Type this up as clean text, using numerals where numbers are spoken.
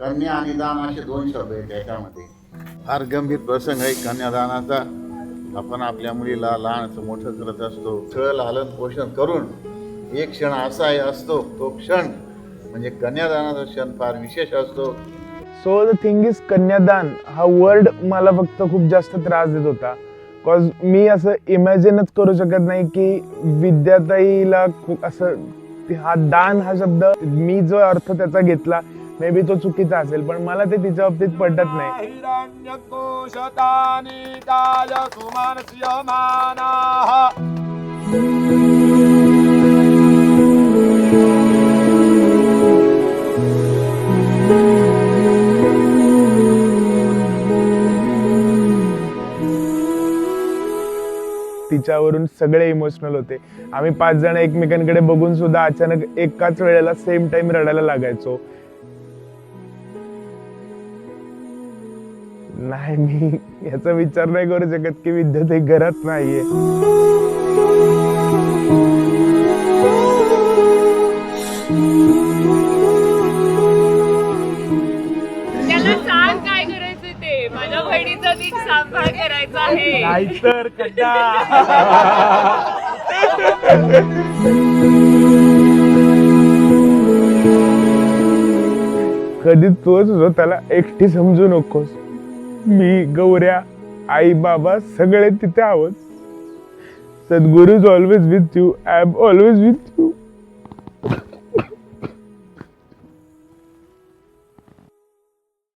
कन्या आणि दान असे दोन शब्द आहेत त्याच्यामध्ये. फार गंभीर प्रसंग आहे कन्यादानाचा. आपण आपल्या मुलीला लहानचं मोठं करत असतो, छळ लालन पोषण करून एक क्षण असा असतो, तो क्षण म्हणजे कन्यादानाचा क्षण फार विशेष असतो. सो द थिंग इज, कन्यादान हा वर्ड मला फक्त खूप जास्त त्रास देत होता. कॉज मी असं इमॅजिनच करू शकत नाही की विद्याताईला असं हा दान हा शब्द, मी जो अर्थ त्याचा घेतला मे बी तो चुकीचा असेल, पण मला ते तिच्या बाबतीत पटत नाही. तिच्यावरून सगळे इमोशनल होते. आम्ही 5 जण एकमेकांकडे बघून सुद्धा अचानक एकाच वेळेला सेम टाइम रडायला लागायचो. नाही, मी याचा विचार नाही करू शकत की विद्यार्थी घरात नाहीये. त्याला सांग काय करायचं ते. माझ्या बहिणीचा नीट सांभाळ करायचा आहे. नाहीतर कधी तोच हो, त्याला एकटी समजू नकोस. मी, गौऱ्या, आई बाबा सगळे तिथे आहोत. सद्गुरू is always with you. I am always with you.